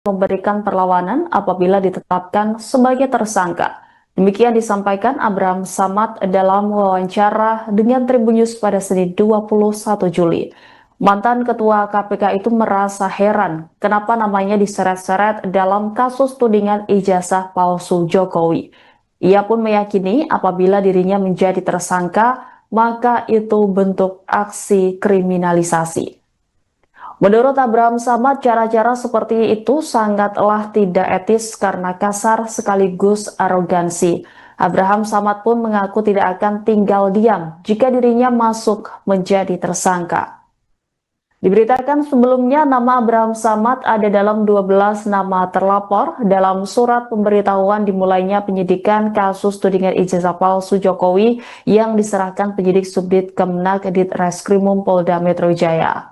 memberikan perlawanan apabila ditetapkan sebagai tersangka. Demikian disampaikan Abraham Samad dalam wawancara dengan Tribun News pada Senin 21 Juli. Mantan Ketua KPK itu merasa heran kenapa namanya diseret-seret dalam kasus tudingan ijazah palsu Jokowi. Ia pun meyakini apabila dirinya menjadi tersangka, maka itu bentuk aksi kriminalisasi. Menurut Abraham Samad, cara-cara seperti itu sangatlah tidak etis karena kasar sekaligus arogansi. Abraham Samad pun mengaku tidak akan tinggal diam jika dirinya masuk menjadi tersangka. Diberitakan sebelumnya nama Abraham Samad ada dalam 12 nama terlapor dalam surat pemberitahuan dimulainya penyidikan kasus tudingan ijazah palsu Jokowi yang diserahkan penyidik Subdit Kemenak Ditreskrimum Polda Metro Jaya.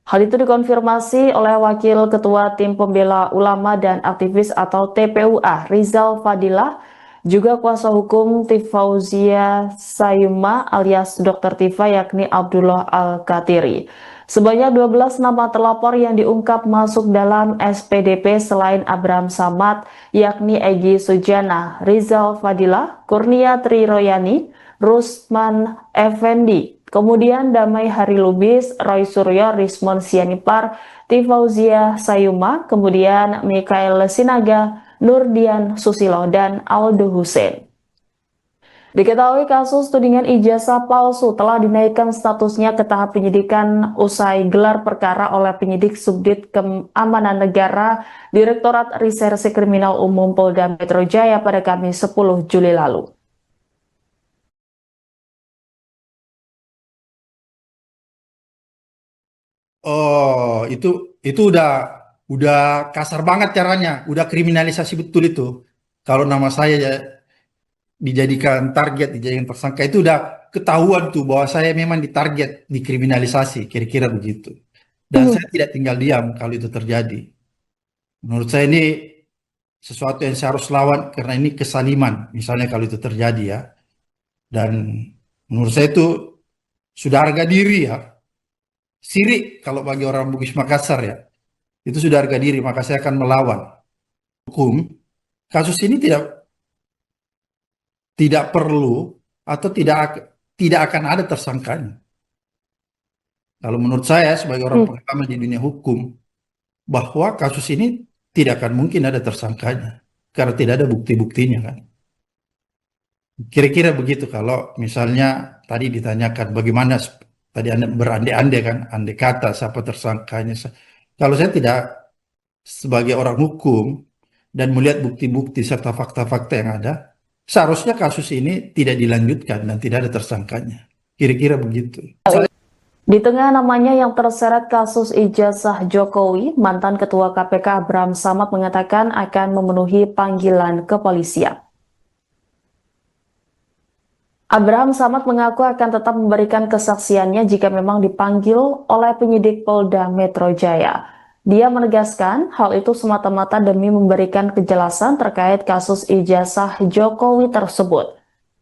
Hal itu dikonfirmasi oleh Wakil Ketua Tim Pembela Ulama dan Aktivis atau TPUA, Rizal Fadilah, juga kuasa hukum Tifauzia Sayuma alias Dr. Tifa yakni Abdullah Al-Katiri. Sebanyak 12 nama terlapor yang diungkap masuk dalam SPDP selain Abraham Samad yakni Egy Sujana, Rizal Fadilah, Kurnia Triroyani, Rusman Effendi, kemudian Damai Hari Lubis, Roy Suryo, Rismon Sianipar, Tifauzia Sayuma, kemudian Mikael Sinaga, Nurdian Susilo, dan Aldo Hussein. Diketahui kasus tudingan ijazah palsu telah dinaikkan statusnya ke tahap penyidikan usai gelar perkara oleh penyidik Subdit Keamanan Negara Direktorat Reserse Kriminal Umum Polda Metro Jaya pada Kamis 10 Juli lalu. Oh, itu udah kasar banget caranya, udah kriminalisasi betul itu. Kalau nama saya ya dijadikan target, dijadikan tersangka itu udah ketahuan tuh bahwa saya memang ditarget, dikriminalisasi, kira-kira begitu. Dan saya tidak tinggal diam kalau itu terjadi. Menurut saya ini sesuatu yang saya harus lawan karena ini kesaliman, misalnya kalau itu terjadi ya. Dan menurut saya itu sudah harga diri ya. Sirik kalau bagi orang Bugis Makassar ya. Itu sudah harga diri, maka saya akan melawan hukum. Kasus ini tidak perlu atau tidak akan ada tersangkanya. Kalau menurut saya sebagai orang pengalaman di dunia hukum, bahwa kasus ini tidak akan mungkin ada tersangkanya karena tidak ada bukti-buktinya kan. Kira-kira begitu kalau misalnya tadi ditanyakan bagaimana tadi Anda berandai-andai kan, andai kata siapa tersangkanya. Kalau saya tidak sebagai orang hukum dan melihat bukti-bukti serta fakta-fakta yang ada, seharusnya kasus ini tidak dilanjutkan dan tidak ada tersangkanya. Kira-kira begitu. Di tengah namanya yang terseret kasus ijazah Jokowi, mantan Ketua KPK Abraham Samad mengatakan akan memenuhi panggilan kepolisian. Abraham Samad mengaku akan tetap memberikan kesaksiannya jika memang dipanggil oleh penyidik Polda Metro Jaya. Dia menegaskan hal itu semata-mata demi memberikan kejelasan terkait kasus ijazah Jokowi tersebut.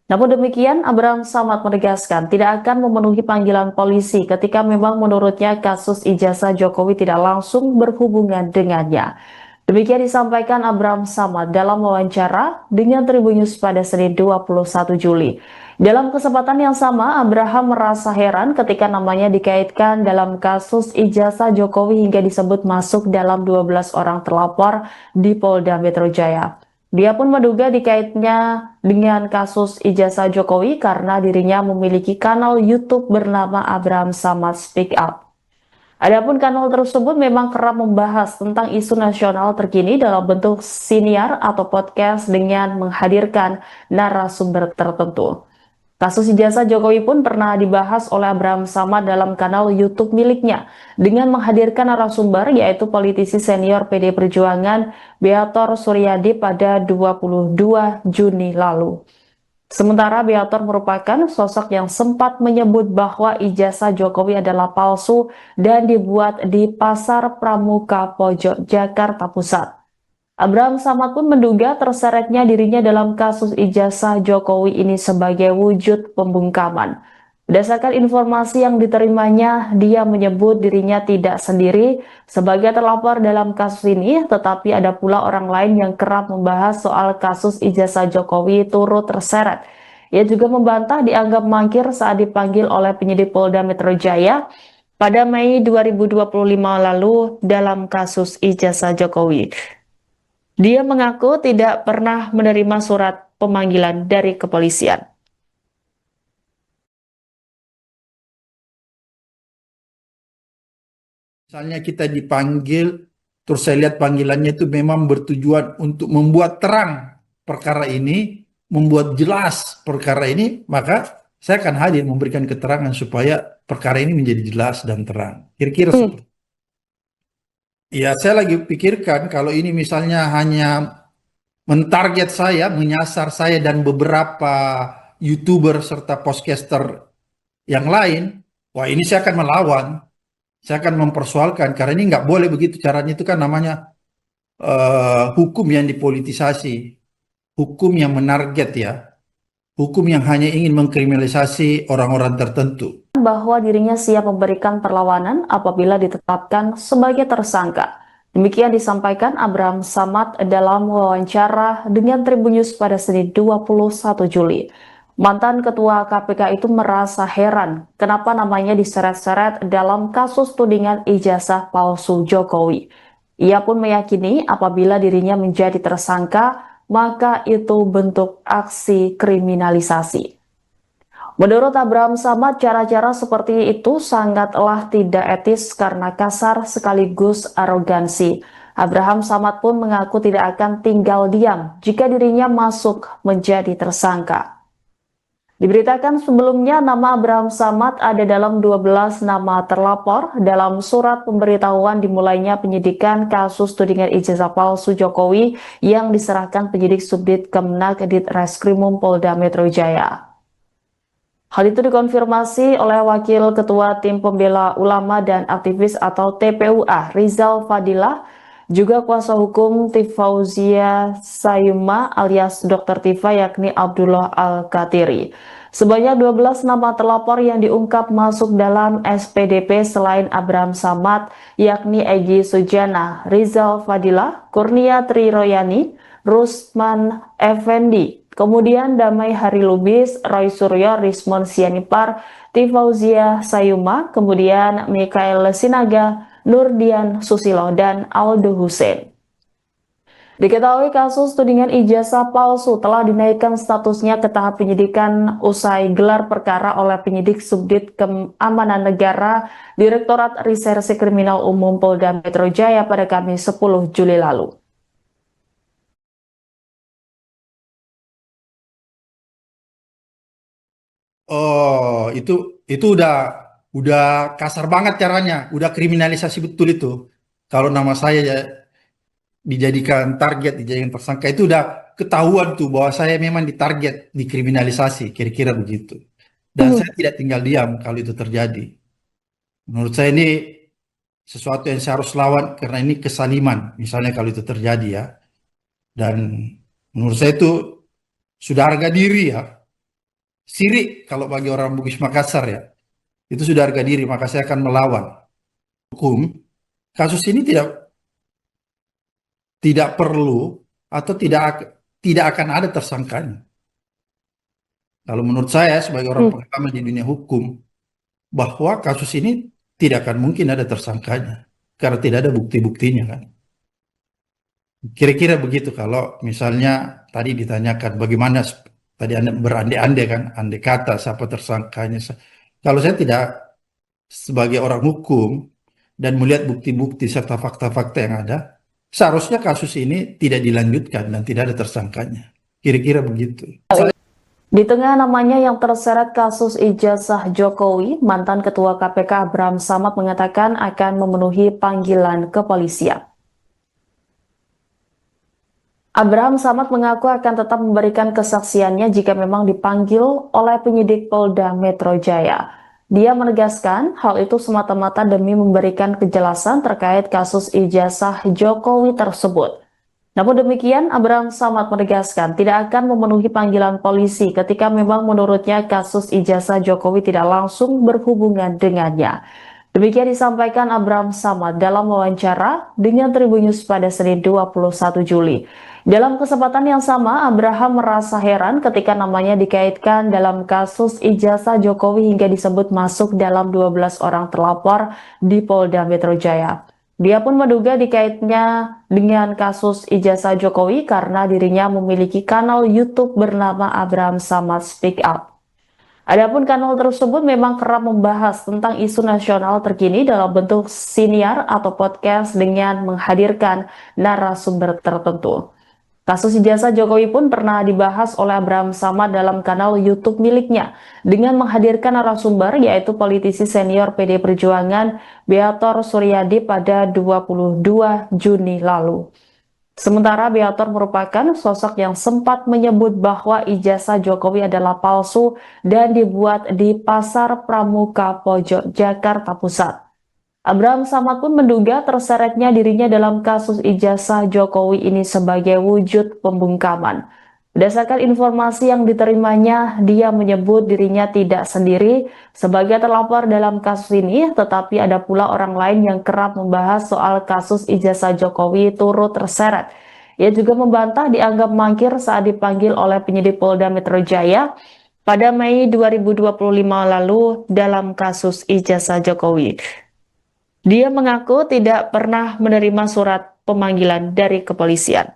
Namun demikian, Abraham Samad menegaskan tidak akan memenuhi panggilan polisi ketika memang menurutnya kasus ijazah Jokowi tidak langsung berhubungan dengannya. Demikian disampaikan Abraham Samad dalam wawancara dengan Tribun News pada Senin 21 Juli. Dalam kesempatan yang sama, Abraham merasa heran ketika namanya dikaitkan dalam kasus ijazah Jokowi hingga disebut masuk dalam 12 orang terlapor di Polda Metro Jaya. Dia pun menduga dikaitnya dengan kasus ijazah Jokowi karena dirinya memiliki kanal YouTube bernama Abraham Samad Speak Up. Adapun kanal tersebut memang kerap membahas tentang isu nasional terkini dalam bentuk siniar atau podcast dengan menghadirkan narasumber tertentu. Kasus ijazah Jokowi pun pernah dibahas oleh Abraham Samad dalam kanal YouTube miliknya dengan menghadirkan narasumber yaitu politisi senior PD Perjuangan Beator Suryadi pada 22 Juni lalu. Sementara Beator merupakan sosok yang sempat menyebut bahwa ijazah Jokowi adalah palsu dan dibuat di Pasar Pramuka Pojok, Jakarta Pusat. Abraham Samad pun menduga terseretnya dirinya dalam kasus ijazah Jokowi ini sebagai wujud pembungkaman. Berdasarkan informasi yang diterimanya, dia menyebut dirinya tidak sendiri sebagai terlapor dalam kasus ini, tetapi ada pula orang lain yang kerap membahas soal kasus ijazah Jokowi turut terseret. Ia juga membantah dianggap mangkir saat dipanggil oleh penyidik Polda Metro Jaya pada Mei 2025 lalu dalam kasus ijazah Jokowi. Dia mengaku tidak pernah menerima surat pemanggilan dari kepolisian. Misalnya kita dipanggil, terus saya lihat panggilannya itu memang bertujuan untuk membuat terang perkara ini, membuat jelas perkara ini, maka saya akan hadir memberikan keterangan supaya perkara ini menjadi jelas dan terang. Kira-kira seperti ya, saya lagi pikirkan kalau ini misalnya hanya mentarget saya, menyasar saya dan beberapa YouTuber serta podcaster yang lain, wah ini saya akan melawan. Saya akan mempersoalkan karena ini nggak boleh begitu caranya, itu kan namanya hukum yang dipolitisasi, hukum yang menarget ya, hukum yang hanya ingin mengkriminalisasi orang-orang tertentu. Bahwa dirinya siap memberikan perlawanan apabila ditetapkan sebagai tersangka. Demikian disampaikan Abraham Samad dalam wawancara dengan Tribun News pada Senin 21 Juli. Mantan ketua KPK itu merasa heran kenapa namanya diseret-seret dalam kasus tudingan ijazah palsu Jokowi. Ia pun meyakini apabila dirinya menjadi tersangka, maka itu bentuk aksi kriminalisasi. Menurut Abraham Samad, cara-cara seperti itu sangatlah tidak etis karena kasar sekaligus arogansi. Abraham Samad pun mengaku tidak akan tinggal diam jika dirinya masuk menjadi tersangka. Diberitakan sebelumnya nama Abraham Samad ada dalam 12 nama terlapor dalam surat pemberitahuan dimulainya penyidikan kasus tudingan ijazah palsu Jokowi yang diserahkan penyidik Subdit Kemenak Ditreskrimum Polda Metro Jaya. Hal itu dikonfirmasi oleh Wakil Ketua Tim Pembela Ulama dan Aktivis atau TPUA, Rizal Fadilah, juga kuasa hukum Tifauzia Sayuma alias Dr. Tifa yakni Abdullah Al-Katiri. Sebanyak 12 nama terlapor yang diungkap masuk dalam SPDP selain Abraham Samad, yakni Egy Sujana, Rizal Fadilah, Kurnia Triroyani, Rusman Effendi, kemudian Damai Hari Lubis, Roy Suryo, Rismon Sianipar, Tifauzia Sayuma, kemudian Mikael Sinaga, Nurdian Susilo, dan Aldo Hussein. Diketahui kasus tudingan ijazah palsu telah dinaikkan statusnya ke tahap penyidikan usai gelar perkara oleh penyidik Subdit Keamanan Negara Direktorat Reserse Kriminal Umum Polda Metro Jaya pada Kamis 10 Juli lalu. Oh, itu udah kasar banget caranya, udah kriminalisasi betul itu. Kalau nama saya ya dijadikan target, dijadikan tersangka, itu udah ketahuan tuh bahwa saya memang ditarget, dikriminalisasi, kira-kira begitu. Dan saya tidak tinggal diam kalau itu terjadi. Menurut saya ini sesuatu yang saya harus lawan karena ini kesaliman, misalnya kalau itu terjadi ya. Dan menurut saya itu sudah harga diri ya. Sirik kalau bagi orang Bugis Makassar ya. Itu sudah harga diri, maka saya akan melawan hukum. Kasus ini tidak perlu atau tidak akan ada tersangkanya. Kalau menurut saya sebagai orang pengalaman di dunia hukum, bahwa kasus ini tidak akan mungkin ada tersangkanya karena tidak ada bukti-buktinya kan. Kira-kira begitu kalau misalnya tadi ditanyakan bagaimana tadi Anda berandai-andai kan, andai kata siapa tersangkanya. Kalau saya tidak sebagai orang hukum dan melihat bukti-bukti serta fakta-fakta yang ada, seharusnya kasus ini tidak dilanjutkan dan tidak ada tersangkanya. Kira-kira begitu. Di tengah namanya yang terseret kasus ijazah Jokowi, mantan Ketua KPK Abraham Samad mengatakan akan memenuhi panggilan kepolisian. Abraham Samad mengaku akan tetap memberikan kesaksiannya jika memang dipanggil oleh penyidik Polda Metro Jaya. Dia menegaskan hal itu semata-mata demi memberikan kejelasan terkait kasus ijazah Jokowi tersebut. Namun demikian, Abraham Samad menegaskan tidak akan memenuhi panggilan polisi ketika memang menurutnya kasus ijazah Jokowi tidak langsung berhubungan dengannya. Demikian disampaikan Abraham Samad dalam wawancara dengan Tribun News pada Senin 21 Juli. Dalam kesempatan yang sama, Abraham merasa heran ketika namanya dikaitkan dalam kasus ijazah Jokowi hingga disebut masuk dalam 12 orang terlapor di Polda Metro Jaya. Dia pun menduga dikaitnya dengan kasus ijazah Jokowi karena dirinya memiliki kanal YouTube bernama Abraham Samad Speak Up. Adapun kanal tersebut memang kerap membahas tentang isu nasional terkini dalam bentuk siniar atau podcast dengan menghadirkan narasumber tertentu. Kasus ijazah Jokowi pun pernah dibahas oleh Abraham Samad dalam kanal YouTube miliknya dengan menghadirkan narasumber yaitu politisi senior PD Perjuangan Beator Suryadi pada 22 Juni lalu. Sementara Beator merupakan sosok yang sempat menyebut bahwa ijazah Jokowi adalah palsu dan dibuat di Pasar Pramuka Pojok, Jakarta Pusat. Abraham Samad pun menduga terseretnya dirinya dalam kasus ijazah Jokowi ini sebagai wujud pembungkaman. Berdasarkan informasi yang diterimanya, dia menyebut dirinya tidak sendiri sebagai terlapor dalam kasus ini, tetapi ada pula orang lain yang kerap membahas soal kasus ijazah Jokowi turut terseret. Ia juga membantah dianggap mangkir saat dipanggil oleh penyidik Polda Metro Jaya pada Mei 2025 lalu dalam kasus ijazah Jokowi. Dia mengaku tidak pernah menerima surat pemanggilan dari kepolisian.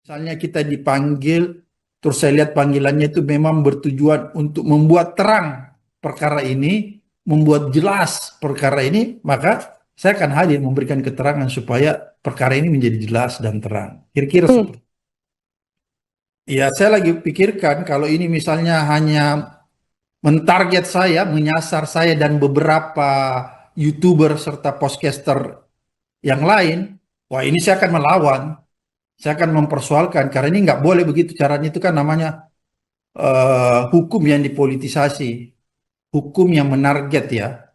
Misalnya kita dipanggil, terus saya lihat panggilannya itu memang bertujuan untuk membuat terang perkara ini, membuat jelas perkara ini, maka saya akan hadir memberikan keterangan supaya perkara ini menjadi jelas dan terang. Kira-kira seperti ya, saya lagi pikirkan kalau ini misalnya hanya mentarget saya, menyasar saya dan beberapa YouTuber serta podcaster yang lain, wah ini saya akan melawan. Saya akan mempersoalkan karena ini nggak boleh begitu caranya, itu kan namanya hukum yang dipolitisasi, hukum yang menarget ya,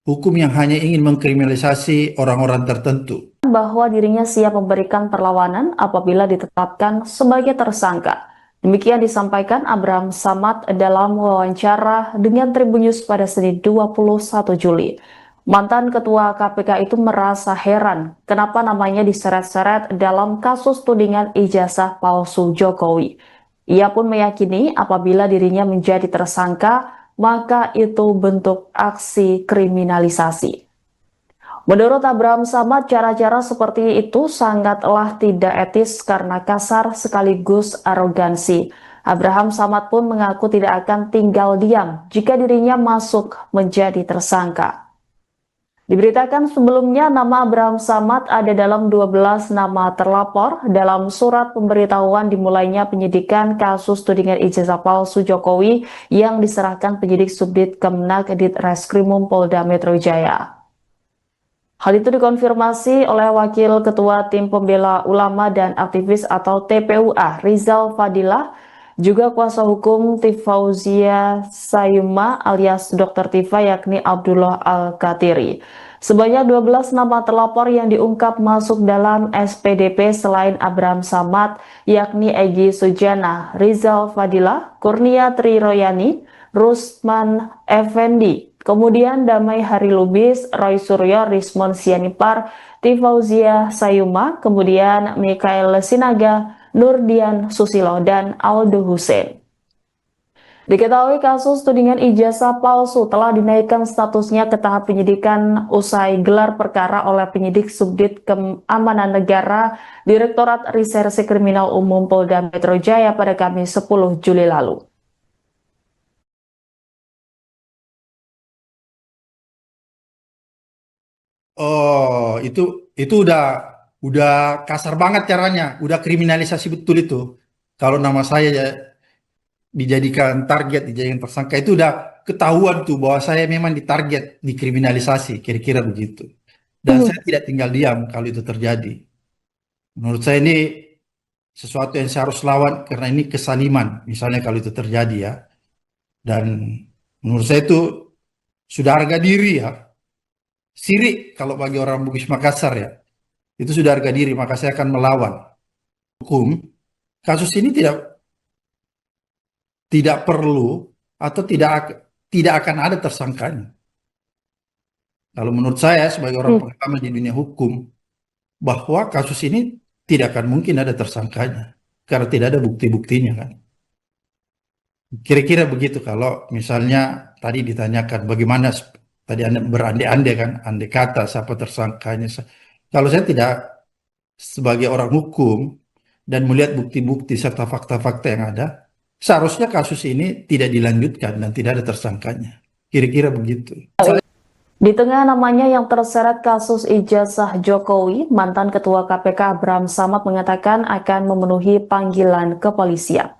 hukum yang hanya ingin mengkriminalisasi orang-orang tertentu. Bahwa dirinya siap memberikan perlawanan apabila ditetapkan sebagai tersangka. Demikian disampaikan Abraham Samad dalam wawancara dengan Tribun News pada Senin 21 Juli. Mantan Ketua KPK itu merasa heran kenapa namanya diseret-seret dalam kasus tudingan ijazah palsu Jokowi. Ia pun meyakini apabila dirinya menjadi tersangka, maka itu bentuk aksi kriminalisasi. Menurut Abraham Samad, cara-cara seperti itu sangatlah tidak etis karena kasar sekaligus arogansi. Abraham Samad pun mengaku tidak akan tinggal diam jika dirinya masuk menjadi tersangka. Diberitakan sebelumnya nama Abraham Samad ada dalam 12 nama terlapor dalam surat pemberitahuan dimulainya penyidikan kasus tudingan ijazah palsu Jokowi yang diserahkan penyidik Subdit Kemenak Ditreskrimum Polda Metro Jaya. Hal itu dikonfirmasi oleh Wakil Ketua Tim Pembela Ulama dan Aktivis atau TPUA Rizal Fadilah, juga kuasa hukum Tifauzia Sayuma alias Dr. Tifa yakni Abdullah Al-Katiri. Sebanyak 12 nama terlapor yang diungkap masuk dalam SPDP selain Abraham Samad yakni Egy Sujana, Rizal Fadilah, Kurnia Triroyani, Rusman Effendi, kemudian Damai Hari Lubis, Roy Suryo, Rismon Sianipar, Tifauzia Sayuma, kemudian Mikael Sinaga, Nurdian Susilo, dan Aldo Hussein. Diketahui kasus tudingan ijazah palsu telah dinaikkan statusnya ke tahap penyidikan usai gelar perkara oleh penyidik Subdit Keamanan Negara Direktorat Reserse Kriminal Umum Polda Metro Jaya pada Kamis 10 Juli lalu. Oh, itu udah kasar banget caranya, udah kriminalisasi betul itu. Kalau nama saya ya dijadikan target, dijadikan tersangka, itu udah ketahuan tuh bahwa saya memang ditarget, dikriminalisasi, kira-kira begitu. Dan saya tidak tinggal diam kalau itu terjadi. Menurut saya ini sesuatu yang saya harus lawan karena ini kesaliman, misalnya kalau itu terjadi ya. Dan menurut saya itu sudah harga diri ya. sirik kalau bagi orang Bugis Makassar ya. Itu sudah harga diri, maka saya akan melawan hukum. Kasus ini tidak perlu atau tidak akan ada tersangkanya. Kalau menurut saya sebagai orang pengalaman di dunia hukum, bahwa kasus ini tidak akan mungkin ada tersangkanya karena tidak ada bukti-buktinya kan. Kira-kira begitu kalau misalnya tadi ditanyakan bagaimana tadi Anda berandai-andai kan, andai kata siapa tersangkanya. Kalau saya tidak sebagai orang hukum dan melihat bukti-bukti serta fakta-fakta yang ada, seharusnya kasus ini tidak dilanjutkan dan tidak ada tersangkanya. Kira-kira begitu. Di tengah namanya yang terseret kasus ijazah Jokowi, mantan Ketua KPK Abraham Samad mengatakan akan memenuhi panggilan kepolisian.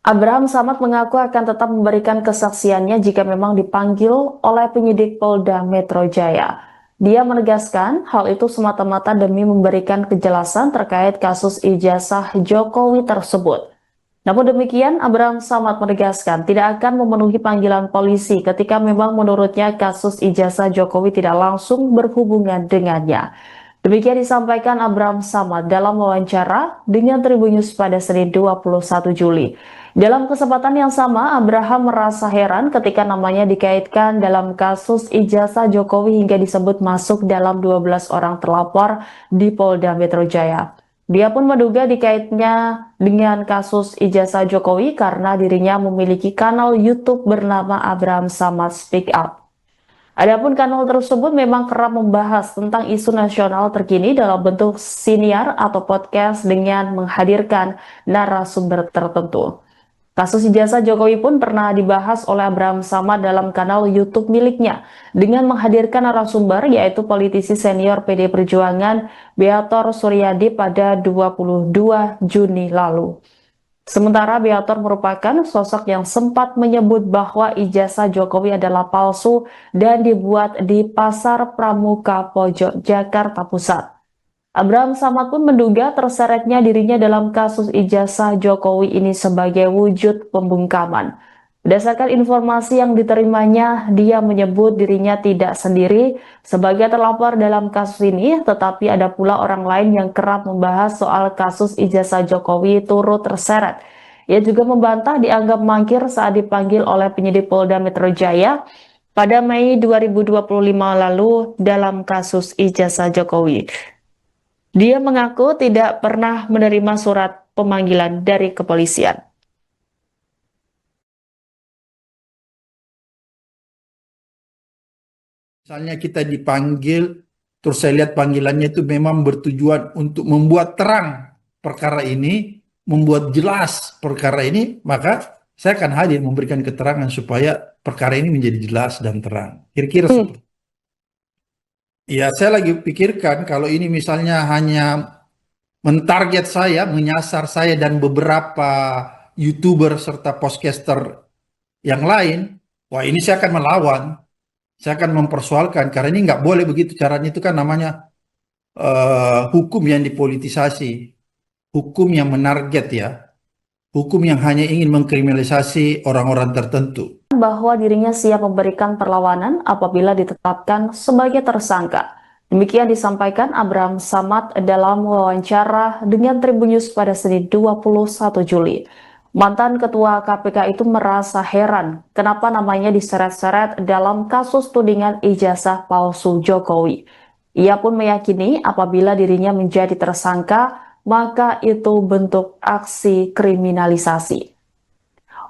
Abraham Samad mengaku akan tetap memberikan kesaksiannya jika memang dipanggil oleh penyidik Polda Metro Jaya. Dia menegaskan hal itu semata-mata demi memberikan kejelasan terkait kasus ijazah Jokowi tersebut. Namun demikian, Abraham Samad menegaskan tidak akan memenuhi panggilan polisi ketika memang menurutnya kasus ijazah Jokowi tidak langsung berhubungan dengannya. Demikian disampaikan Abraham Samad dalam wawancara dengan Tribunnews pada Senin 21 Juli. Dalam kesempatan yang sama, Abraham merasa heran ketika namanya dikaitkan dalam kasus ijazah Jokowi hingga disebut masuk dalam 12 orang terlapor di Polda Metro Jaya. Dia pun menduga dikaitnya dengan kasus ijazah Jokowi karena dirinya memiliki kanal YouTube bernama Abraham Samad Speak Up. Adapun kanal tersebut memang kerap membahas tentang isu nasional terkini dalam bentuk siniar atau podcast dengan menghadirkan narasumber tertentu. Kasus ijazah Jokowi pun pernah dibahas oleh Abraham Samad dalam kanal YouTube miliknya dengan menghadirkan narasumber yaitu politisi senior PD Perjuangan Beator Suryadi pada 22 Juni lalu. Sementara Beator merupakan sosok yang sempat menyebut bahwa ijazah Jokowi adalah palsu dan dibuat di Pasar Pramuka Pojok, Jakarta Pusat. Abraham Samad pun menduga terseretnya dirinya dalam kasus ijazah Jokowi ini sebagai wujud pembungkaman. Berdasarkan informasi yang diterimanya, dia menyebut dirinya tidak sendiri sebagai terlapor dalam kasus ini, tetapi ada pula orang lain yang kerap membahas soal kasus ijazah Jokowi turut terseret. Ia juga membantah dianggap mangkir saat dipanggil oleh penyidik Polda Metro Jaya pada Mei 2025 lalu dalam kasus ijazah Jokowi. Dia mengaku tidak pernah menerima surat pemanggilan dari kepolisian. Misalnya kita dipanggil, terus saya lihat panggilannya itu memang bertujuan untuk membuat terang perkara ini, membuat jelas perkara ini, maka saya akan hadir memberikan keterangan supaya perkara ini menjadi jelas dan terang. Kira-kira seperti ya, saya lagi pikirkan kalau ini misalnya hanya mentarget saya, menyasar saya dan beberapa YouTuber serta podcaster yang lain, wah ini saya akan melawan. Saya akan mempersoalkan karena ini nggak boleh begitu caranya, itu kan namanya hukum yang dipolitisasi, hukum yang menarget ya, hukum yang hanya ingin mengkriminalisasi orang-orang tertentu. Bahwa dirinya siap memberikan perlawanan apabila ditetapkan sebagai tersangka. Demikian disampaikan Abraham Samad dalam wawancara dengan Tribunnews pada Senin 21 Juli. Mantan Ketua KPK itu merasa heran kenapa namanya diseret-seret dalam kasus tudingan ijazah palsu Jokowi. Ia pun meyakini apabila dirinya menjadi tersangka, maka itu bentuk aksi kriminalisasi.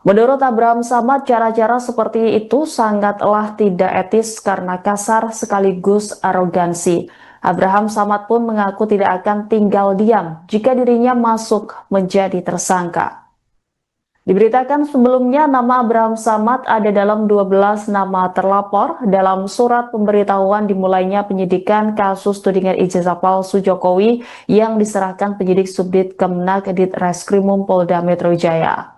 Menurut Abraham Samad, cara-cara seperti itu sangatlah tidak etis karena kasar sekaligus arogansi. Abraham Samad pun mengaku tidak akan tinggal diam jika dirinya masuk menjadi tersangka. Diberitakan sebelumnya nama Abraham Samad ada dalam 12 nama terlapor dalam surat pemberitahuan dimulainya penyidikan kasus tudingan ijazah palsu Jokowi yang diserahkan penyidik Subdit Kemenak Ditreskrimum Polda Metro Jaya.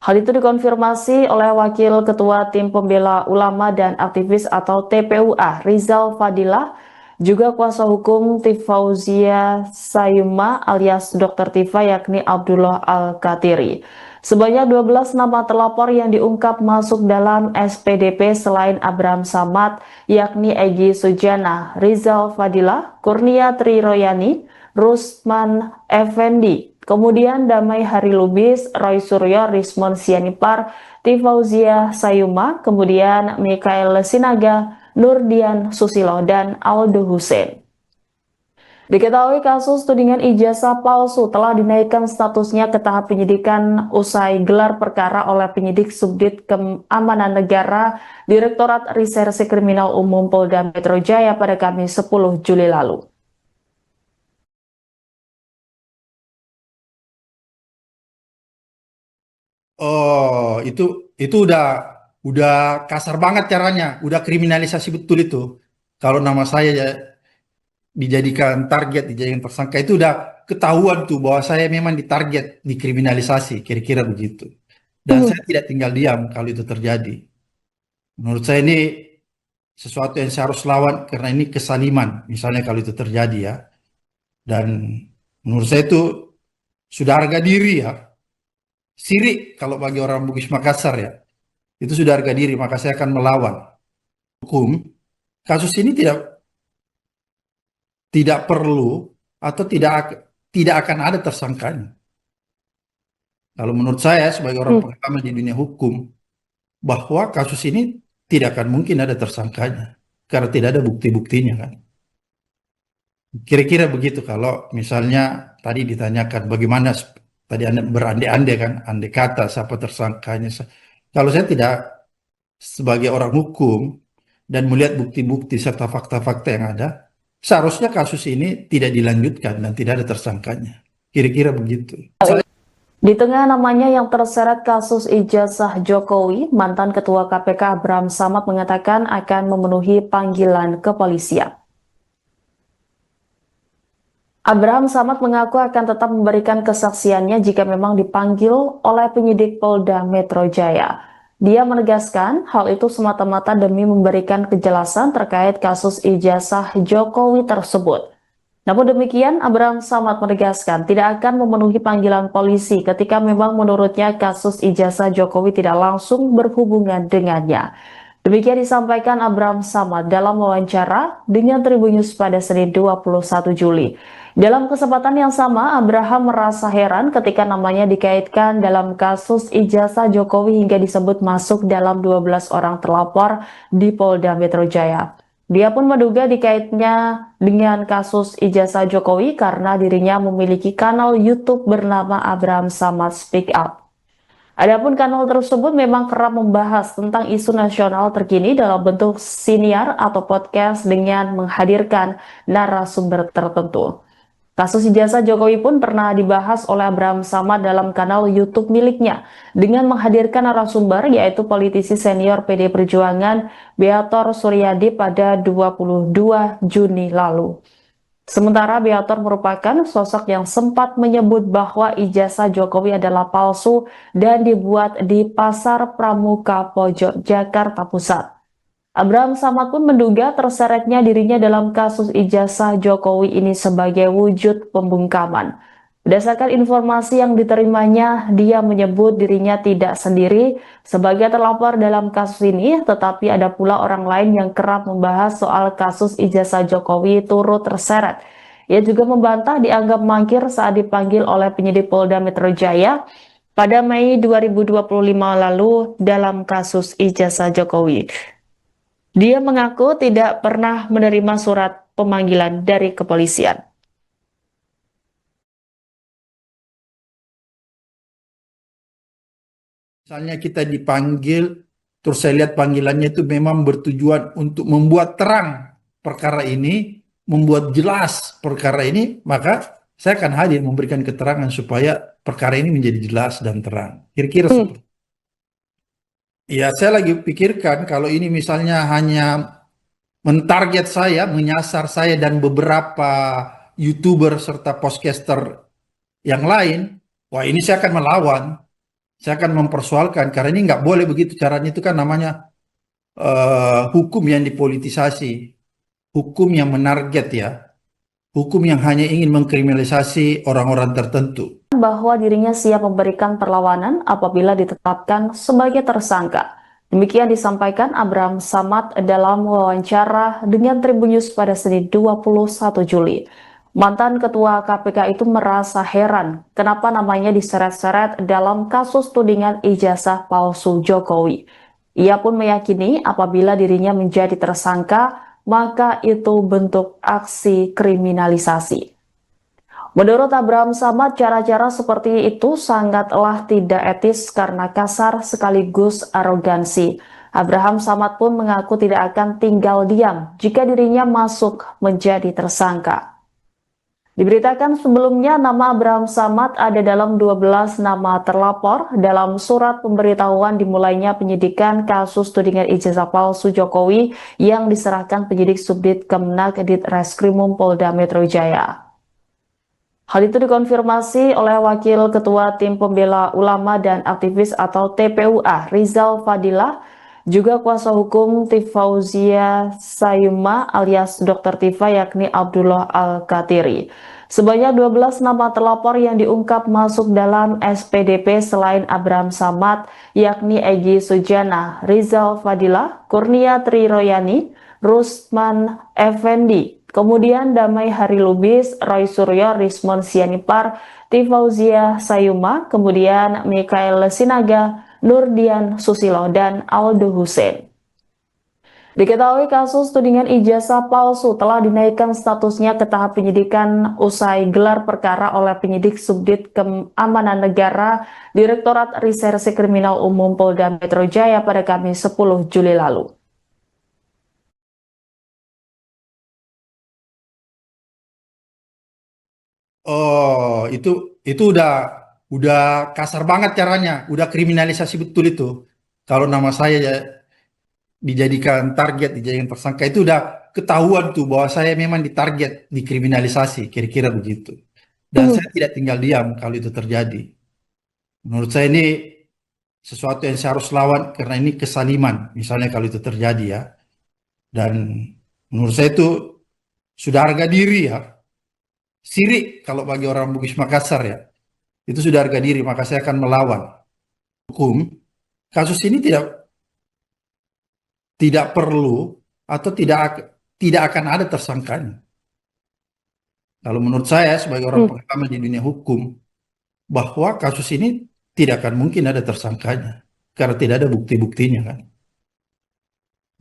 Hal itu dikonfirmasi oleh Wakil Ketua Tim Pembela Ulama dan Aktivis atau TPUA Rizal Fadilah juga kuasa hukum Tifauzia Sayuma alias Dr. Tifa yakni Abdullah Al-Katiri. Sebanyak 12 nama terlapor yang diungkap masuk dalam SPDP selain Abraham Samad yakni Egy Sujana, Rizal Fadila, Kurnia Triroyani, Rusman Effendi, kemudian Damai Hari Lubis, Roy Suryo, Rismon Sianipar, Tifauzia Sayuma, kemudian Mikael Sinaga, Nurdian Susilo, dan Aldo Hussein. Diketahui kasus tudingan ijazah palsu telah dinaikkan statusnya ke tahap penyidikan usai gelar perkara oleh penyidik Subdit Keamanan Negara Direktorat Reserse Kriminal Umum Polda Metro Jaya pada Kamis 10 Juli lalu. Oh, itu udah kasar banget caranya, udah kriminalisasi betul itu. Kalau nama saya ya dijadikan target, dijadikan tersangka itu udah ketahuan tuh bahwa saya memang ditarget, dikriminalisasi, kira-kira begitu. Dan saya tidak tinggal diam kalau itu terjadi. Menurut saya ini sesuatu yang saya harus lawan karena ini kesaliman, misalnya kalau itu terjadi ya. Dan menurut saya itu sudah harga diri ya, sirik kalau bagi orang Bugis Makassar ya. Itu sudah harga diri, maka saya akan melawan hukum. Kasus ini tidak perlu atau tidak akan ada tersangkanya. Kalau menurut saya sebagai orang pengalaman di dunia hukum, bahwa kasus ini tidak akan mungkin ada tersangkanya karena tidak ada bukti-buktinya kan. Kira-kira begitu kalau misalnya tadi ditanyakan bagaimana tadi Anda berandai-andai kan, andai kata siapa tersangkanya. Kalau saya tidak sebagai orang hukum dan melihat bukti-bukti serta fakta-fakta yang ada, seharusnya kasus ini tidak dilanjutkan dan tidak ada tersangkanya. Kira-kira begitu. Di tengah namanya yang terseret kasus ijazah Jokowi, mantan Ketua KPK Abraham Samad mengatakan akan memenuhi panggilan kepolisian. Abraham Samad mengaku akan tetap memberikan kesaksiannya jika memang dipanggil oleh penyidik Polda Metro Jaya. Dia menegaskan hal itu semata-mata demi memberikan kejelasan terkait kasus ijazah Jokowi tersebut. Namun demikian, Abraham Samad menegaskan tidak akan memenuhi panggilan polisi ketika memang menurutnya kasus ijazah Jokowi tidak langsung berhubungan dengannya. Demikian disampaikan Abraham Samad dalam wawancara dengan Tribun News pada Senin 21 Juli. Dalam kesempatan yang sama, Abraham merasa heran ketika namanya dikaitkan dalam kasus ijazah Jokowi hingga disebut masuk dalam 12 orang terlapor di Polda Metro Jaya. Dia pun menduga dikaitnya dengan kasus ijazah Jokowi karena dirinya memiliki kanal YouTube bernama Abraham Samad Speak Up. Adapun kanal tersebut memang kerap membahas tentang isu nasional terkini dalam bentuk siniar atau podcast dengan menghadirkan narasumber tertentu. Kasus ijazah Jokowi pun pernah dibahas oleh Abraham Samad dalam kanal YouTube miliknya dengan menghadirkan narasumber yaitu politisi senior PD Perjuangan Beator Suryadi pada 22 Juni lalu. Sementara Beator merupakan sosok yang sempat menyebut bahwa ijazah Jokowi adalah palsu dan dibuat di Pasar Pramuka Pojok, Jakarta Pusat. Abraham Samad pun menduga terseretnya dirinya dalam kasus ijazah Jokowi ini sebagai wujud pembungkaman. Berdasarkan informasi yang diterimanya, dia menyebut dirinya tidak sendiri sebagai terlapor dalam kasus ini, tetapi ada pula orang lain yang kerap membahas soal kasus ijazah Jokowi turut terseret. Ia juga membantah dianggap mangkir saat dipanggil oleh penyidik Polda Metro Jaya pada Mei 2025 lalu dalam kasus ijazah Jokowi. Dia mengaku tidak pernah menerima surat pemanggilan dari kepolisian. Misalnya kita dipanggil, terus saya lihat panggilannya itu memang bertujuan untuk membuat terang perkara ini, membuat jelas perkara ini, maka saya akan hadir memberikan keterangan supaya perkara ini menjadi jelas dan terang. Kira-kira seperti ya, saya lagi pikirkan kalau ini misalnya hanya mentarget saya, menyasar saya dan beberapa YouTuber serta podcaster yang lain, wah ini saya akan melawan, saya akan mempersoalkan karena ini nggak boleh begitu caranya, itu kan namanya hukum yang dipolitisasi. hukum yang menarget ya, hukum yang hanya ingin mengkriminalisasi orang-orang tertentu. Bahwa dirinya siap memberikan perlawanan apabila ditetapkan sebagai tersangka. Demikian disampaikan Abraham Samad dalam wawancara dengan Tribun News pada Senin 21 Juli. Mantan Ketua KPK itu merasa heran kenapa namanya diseret-seret dalam kasus tudingan ijazah palsu Jokowi. Ia pun meyakini apabila dirinya menjadi tersangka, maka itu bentuk aksi kriminalisasi. Menurut Abraham Samad, cara-cara seperti itu sangatlah tidak etis karena kasar sekaligus arogansi. Abraham Samad pun mengaku tidak akan tinggal diam jika dirinya masuk menjadi tersangka. Diberitakan sebelumnya nama Abraham Samad ada dalam 12 nama terlapor dalam surat pemberitahuan dimulainya penyidikan kasus tudingan ijazah palsu Jokowi yang diserahkan penyidik Subdit Kemenak Ditreskrimum Polda Metro Jaya. Hal itu dikonfirmasi oleh Wakil Ketua Tim Pembela Ulama dan Aktivis atau TPUA, Rizal Fadilah, juga kuasa hukum Tifauzia Sayuma alias Dr. Tifa yakni Abdullah Al-Katiri. Sebanyak 12 nama terlapor yang diungkap masuk dalam SPDP selain Abraham Samad, yakni Egy Sujana, Rizal Fadilah, Kurnia Triroyani, Rusman Effendi, kemudian Damai Hari Lubis, Roy Suryo, Rismon Sianipar, Tifauzia Sayuma, kemudian Mikael Sinaga, Nurdian Susilo, dan Aldo Hussein. Diketahui kasus tudingan ijazah palsu telah dinaikkan statusnya ke tahap penyidikan usai gelar perkara oleh penyidik Subdit Keamanan Negara Direktorat Reserse Kriminal Umum Polda Metro Jaya pada Kamis 10 Juli lalu. Oh, itu udah kasar banget caranya, udah kriminalisasi betul itu. Kalau nama saya ya dijadikan target, dijadikan tersangka itu udah ketahuan tuh bahwa saya memang ditarget, dikriminalisasi, kira-kira begitu. Dan saya tidak tinggal diam kalau itu terjadi. Menurut saya ini sesuatu yang saya harus lawan karena ini kesaliman, misalnya kalau itu terjadi ya. Dan menurut saya itu sudah harga diri ya, sirik kalau bagi orang Bugis Makassar ya. Itu sudah harga diri, maka saya akan melawan hukum. Kasus ini tidak perlu atau tidak akan ada tersangkanya. Kalau menurut saya sebagai orang pengalaman di dunia hukum, bahwa kasus ini tidak akan mungkin ada tersangkanya karena tidak ada bukti-buktinya kan.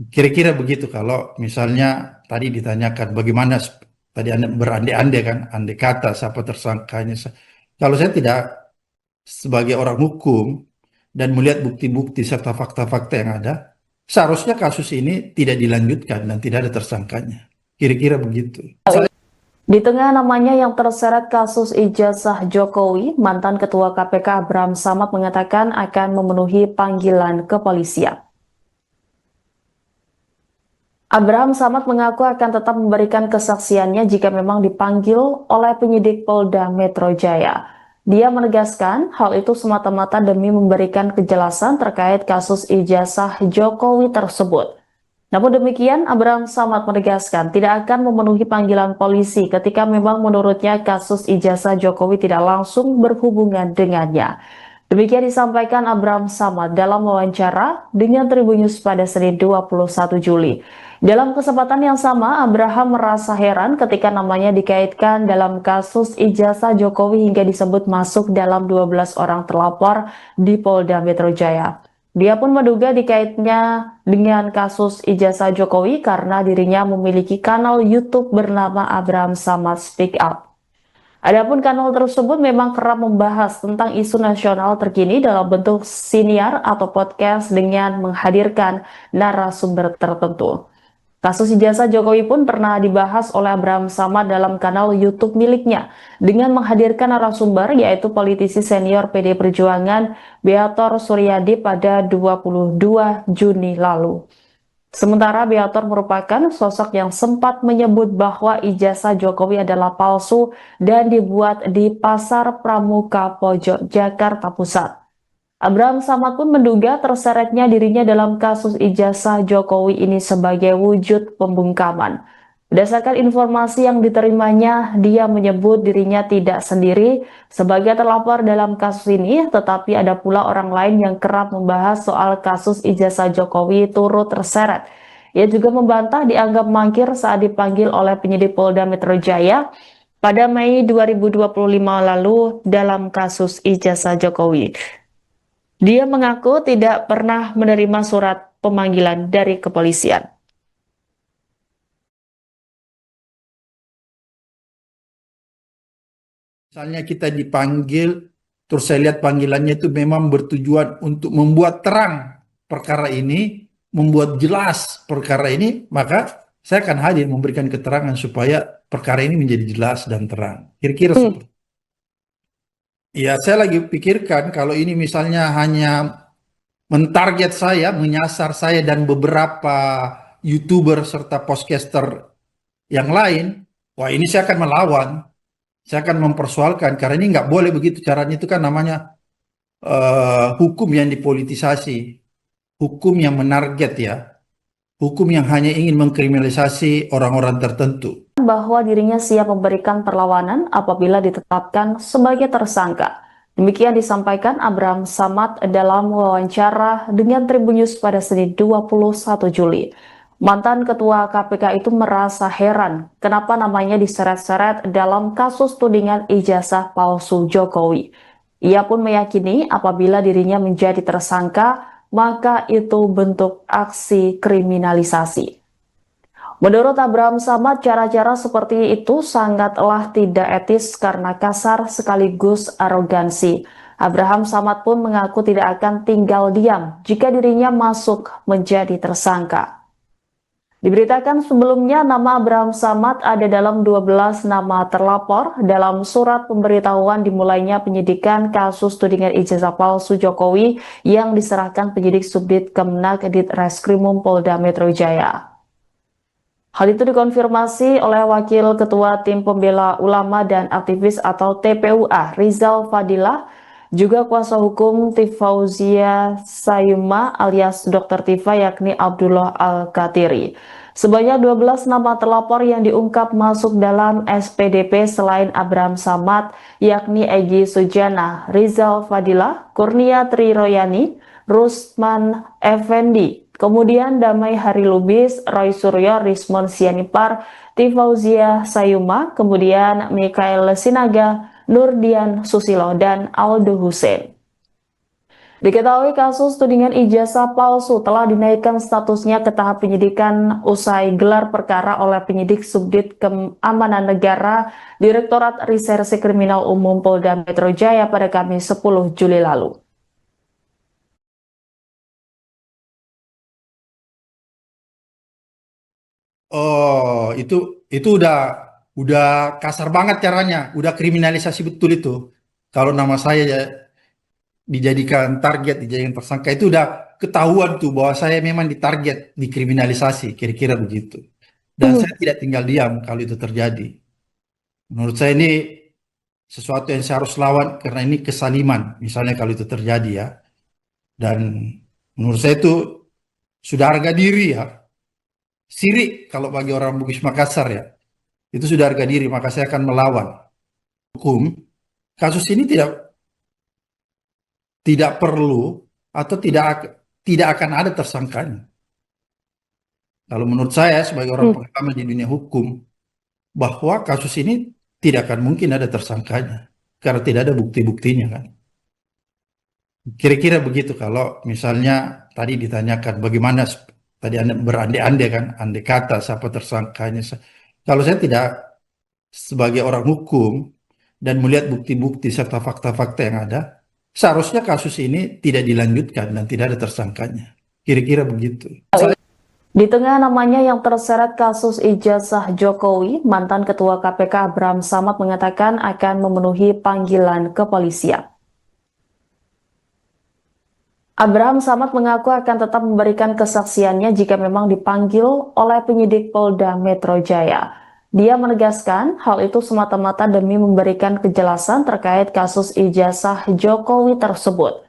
Kira-kira begitu kalau misalnya tadi ditanyakan bagaimana tadi Anda berandai-andai kan, andai kata siapa tersangkanya. Kalau saya tidak sebagai orang hukum dan melihat bukti-bukti serta fakta-fakta yang ada, seharusnya kasus ini tidak dilanjutkan dan tidak ada tersangkanya. Kira-kira begitu. Di tengah namanya yang terseret kasus ijazah Jokowi, mantan Ketua KPK Abraham Samad mengatakan akan memenuhi panggilan kepolisian. Abraham Samad mengaku akan tetap memberikan kesaksiannya jika memang dipanggil oleh penyidik Polda Metro Jaya. Dia menegaskan hal itu semata-mata demi memberikan kejelasan terkait kasus ijazah Jokowi tersebut. Namun demikian, Abraham Samad menegaskan tidak akan memenuhi panggilan polisi ketika memang menurutnya kasus ijazah Jokowi tidak langsung berhubungan dengannya. Demikian disampaikan Abraham Samad dalam wawancara dengan Tribun News pada Senin 21 Juli. Dalam kesempatan yang sama, Abraham merasa heran ketika namanya dikaitkan dalam kasus ijazah Jokowi hingga disebut masuk dalam 12 orang terlapor di Polda Metro Jaya. Dia pun menduga dikaitnya dengan kasus ijazah Jokowi karena dirinya memiliki kanal YouTube bernama Abraham Samad Speak Up. Adapun kanal tersebut memang kerap membahas tentang isu nasional terkini dalam bentuk siniar atau podcast dengan menghadirkan narasumber tertentu. Kasus ijazah Jokowi pun pernah dibahas oleh Abraham Samad dalam kanal YouTube miliknya dengan menghadirkan narasumber yaitu politisi senior PD Perjuangan Beator Suryadi pada 22 Juni lalu. Sementara Beator merupakan sosok yang sempat menyebut bahwa ijazah Jokowi adalah palsu dan dibuat di Pasar Pramuka Pojok, Jakarta Pusat. Abraham Samad pun menduga terseretnya dirinya dalam kasus ijazah Jokowi ini sebagai wujud pembungkaman. Berdasarkan informasi yang diterimanya, dia menyebut dirinya tidak sendiri sebagai terlapor dalam kasus ini, tetapi ada pula orang lain yang kerap membahas soal kasus ijazah Jokowi turut terseret. Ia juga membantah dianggap mangkir saat dipanggil oleh penyidik Polda Metro Jaya pada Mei 2025 lalu dalam kasus ijazah Jokowi. Dia mengaku tidak pernah menerima surat pemanggilan dari kepolisian. Misalnya kita dipanggil, terus saya lihat panggilannya itu memang bertujuan untuk membuat terang perkara ini, membuat jelas perkara ini, maka saya akan hadir memberikan keterangan supaya perkara ini menjadi jelas dan terang. Kira-kira seperti ya, saya lagi pikirkan kalau ini misalnya hanya mentarget saya, menyasar saya dan beberapa YouTuber serta podcaster yang lain, wah ini saya akan melawan. Saya akan mempersoalkan karena ini nggak boleh begitu caranya, itu kan namanya hukum yang dipolitisasi, hukum yang menarget ya, hukum yang hanya ingin mengkriminalisasi orang-orang tertentu. Bahwa dirinya siap memberikan perlawanan apabila ditetapkan sebagai tersangka. Demikian disampaikan Abraham Samad dalam wawancara dengan Tribun News pada Senin 21 Juli. Mantan Ketua KPK itu merasa heran kenapa namanya diseret-seret dalam kasus tudingan ijazah palsu Jokowi. Ia pun meyakini apabila dirinya menjadi tersangka, maka itu bentuk aksi kriminalisasi. Menurut Abraham Samad, cara-cara seperti itu sangatlah tidak etis karena kasar sekaligus arogansi. Abraham Samad pun mengaku tidak akan tinggal diam jika dirinya masuk menjadi tersangka. Diberitakan sebelumnya nama Abraham Samad ada dalam 12 nama terlapor dalam surat pemberitahuan dimulainya penyidikan kasus tudingan ijazah palsu Jokowi yang diserahkan penyidik Subdit Kemenak Ditreskrimum Polda Metro Jaya. Hal itu dikonfirmasi oleh Wakil Ketua Tim Pembela Ulama dan Aktivis atau TPUA, Rizal Fadilah, juga kuasa hukum Tifauzia Sayuma alias Dr. Tifa yakni Abdullah Al-Katiri. Sebanyak 12 nama terlapor yang diungkap masuk dalam SPDP selain Abraham Samad, yakni Egy Sujana, Rizal Fadilah, Kurnia Triroyani, Rusman Effendi, kemudian Damai Hari Lubis, Roy Suryo, Rismon Sianipar, Tifauzia Sayuma, kemudian Mikael Sinaga, Nurdian Susilo, dan Aldo Hussein. Diketahui kasus tudingan ijazah palsu telah dinaikkan statusnya ke tahap penyidikan usai gelar perkara oleh penyidik Subdit Keamanan Negara Direktorat Reserse Kriminal Umum Polda Metro Jaya pada Kamis 10 Juli lalu. Oh, itu udah kasar banget caranya, udah kriminalisasi betul itu. Kalau nama saya ya dijadikan target, dijadikan tersangka, itu udah ketahuan tuh bahwa saya memang ditarget, dikriminalisasi, kira-kira begitu. Dan saya tidak tinggal diam kalau itu terjadi. Menurut saya ini sesuatu yang saya harus lawan karena ini kesaliman, misalnya kalau itu terjadi ya. Dan menurut saya itu sudah harga diri ya, sirik kalau bagi orang Bugis Makassar ya. Itu sudah harga diri, maka saya akan melawan hukum. Kasus ini tidak perlu atau tidak akan ada tersangkanya. Kalau menurut saya sebagai orang pengalaman di dunia hukum, bahwa kasus ini tidak akan mungkin ada tersangkanya karena tidak ada bukti-buktinya kan. Kira-kira begitu kalau misalnya tadi ditanyakan bagaimana tadi Anda berandai-andai kan, andai kata siapa tersangkanya. Kalau saya tidak sebagai orang hukum dan melihat bukti-bukti serta fakta-fakta yang ada, seharusnya kasus ini tidak dilanjutkan dan tidak ada tersangkanya. Kira-kira begitu. Di tengah namanya yang terseret kasus ijazah Jokowi, mantan Ketua KPK Abraham Samad mengatakan akan memenuhi panggilan kepolisian. Abraham Samad mengaku akan tetap memberikan kesaksiannya jika memang dipanggil oleh penyidik Polda Metro Jaya. Dia menegaskan hal itu semata-mata demi memberikan kejelasan terkait kasus ijazah Jokowi tersebut.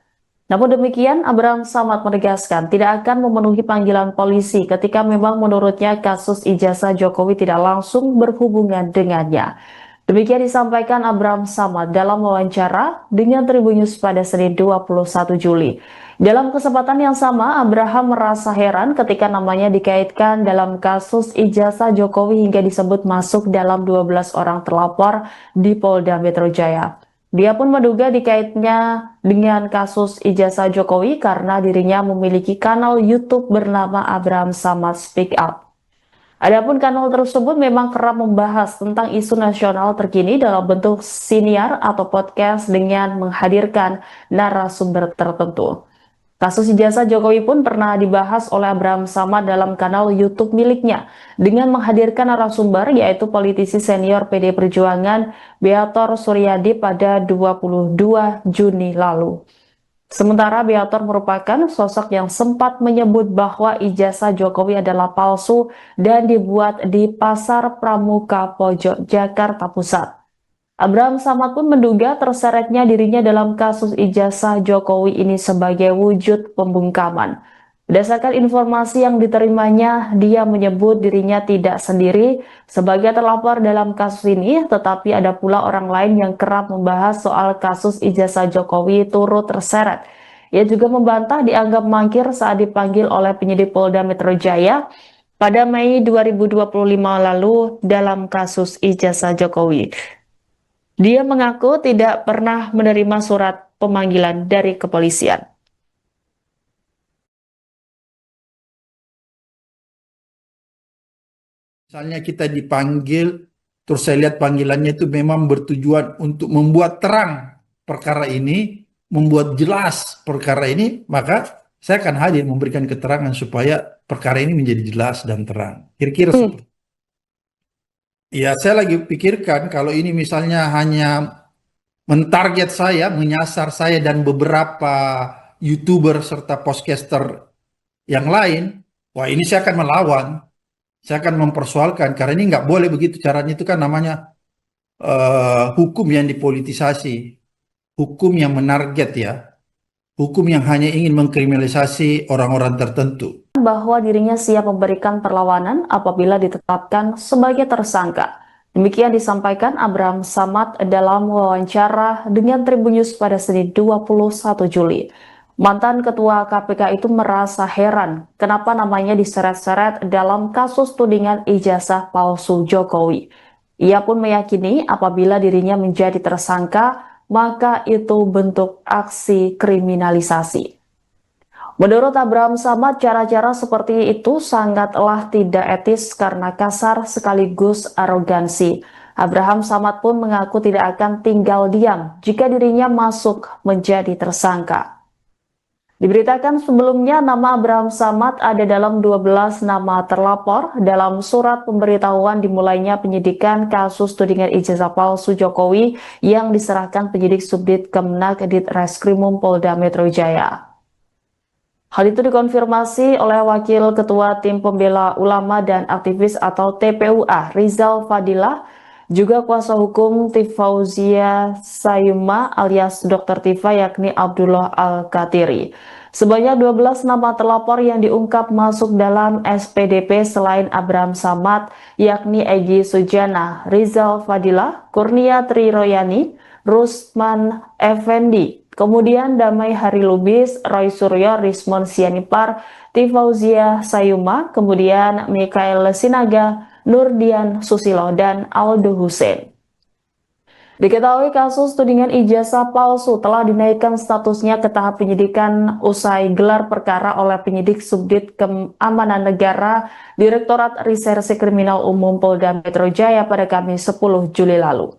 Namun demikian, Abraham Samad menegaskan tidak akan memenuhi panggilan polisi ketika memang menurutnya kasus ijazah Jokowi tidak langsung berhubungan dengannya. Demikian disampaikan Abraham Samad dalam wawancara dengan Tribunnews pada Senin 21 Juli. Dalam kesempatan yang sama, Abraham merasa heran ketika namanya dikaitkan dalam kasus ijazah Jokowi hingga disebut masuk dalam 12 orang terlapor di Polda Metro Jaya. Dia pun menduga dikaitnya dengan kasus ijazah Jokowi karena dirinya memiliki kanal YouTube bernama Abraham Samad Speak Up. Adapun kanal tersebut memang kerap membahas tentang isu nasional terkini dalam bentuk siniar atau podcast dengan menghadirkan narasumber tertentu. Kasus ijazah Jokowi pun pernah dibahas oleh Abraham Samad dalam kanal YouTube miliknya dengan menghadirkan narasumber yaitu politisi senior PD Perjuangan Beator Suryadi pada 22 Juni lalu. Sementara Beator merupakan sosok yang sempat menyebut bahwa ijazah Jokowi adalah palsu dan dibuat di Pasar Pramuka Pojok, Jakarta Pusat. Abraham Samad pun menduga terseretnya dirinya dalam kasus ijazah Jokowi ini sebagai wujud pembungkaman. Berdasarkan informasi yang diterimanya, dia menyebut dirinya tidak sendiri sebagai terlapor dalam kasus ini, tetapi ada pula orang lain yang kerap membahas soal kasus ijazah Jokowi turut terseret. Ia juga membantah dianggap mangkir saat dipanggil oleh penyidik Polda Metro Jaya pada Mei 2025 lalu dalam kasus ijazah Jokowi. Dia mengaku tidak pernah menerima surat pemanggilan dari kepolisian. Misalnya kita dipanggil, terus saya lihat panggilannya itu memang bertujuan untuk membuat terang perkara ini, membuat jelas perkara ini, maka saya akan hadir memberikan keterangan supaya perkara ini menjadi jelas dan terang. Kira-kira seperti ya, saya lagi pikirkan kalau ini misalnya hanya mentarget saya, menyasar saya dan beberapa YouTuber serta podcaster yang lain, wah ini saya akan melawan. Saya akan mempersoalkan karena ini nggak boleh begitu caranya, itu kan namanya hukum yang dipolitisasi, hukum yang menarget ya, hukum yang hanya ingin mengkriminalisasi orang-orang tertentu. Bahwa dirinya siap memberikan perlawanan apabila ditetapkan sebagai tersangka. Demikian disampaikan Abraham Samad dalam wawancara dengan Tribunnews pada Senin 21 Juli. Mantan Ketua KPK itu merasa heran kenapa namanya diseret-seret dalam kasus tudingan ijazah palsu Jokowi. Ia pun meyakini apabila dirinya menjadi tersangka, maka itu bentuk aksi kriminalisasi. Menurut Abraham Samad, cara-cara seperti itu sangatlah tidak etis karena kasar sekaligus arogansi. Abraham Samad pun mengaku tidak akan tinggal diam jika dirinya masuk menjadi tersangka. Diberitakan sebelumnya nama Abraham Samad ada dalam 12 nama terlapor dalam surat pemberitahuan dimulainya penyidikan kasus tudingan ijazah palsu Jokowi yang diserahkan penyidik Subdit Kemenak Ditreskrimum Polda Metro Jaya. Hal itu dikonfirmasi oleh Wakil Ketua Tim Pembela Ulama dan Aktivis atau TPUA Rizal Fadilah, juga kuasa hukum Tifauzia Sayuma alias Dr. Tifa yakni Abdullah Al-Katiri. Sebanyak 12 nama terlapor yang diungkap masuk dalam SPDP selain Abraham Samad yakni Egy Sujana, Rizal Fadilah, Kurnia Triroyani, Rusman Effendi, kemudian Damai Hari Lubis, Roy Suryo, Rismon Sianipar, Tifauzia Sayuma, kemudian Mikael Sinaga, Nurdian Susilo, dan Aldo Hussein. Diketahui kasus tudingan ijazah palsu telah dinaikkan statusnya ke tahap penyidikan usai gelar perkara oleh penyidik Subdit Keamanan Negara Direktorat Reserse Kriminal Umum Polda Metro Jaya pada Kamis 10 Juli lalu.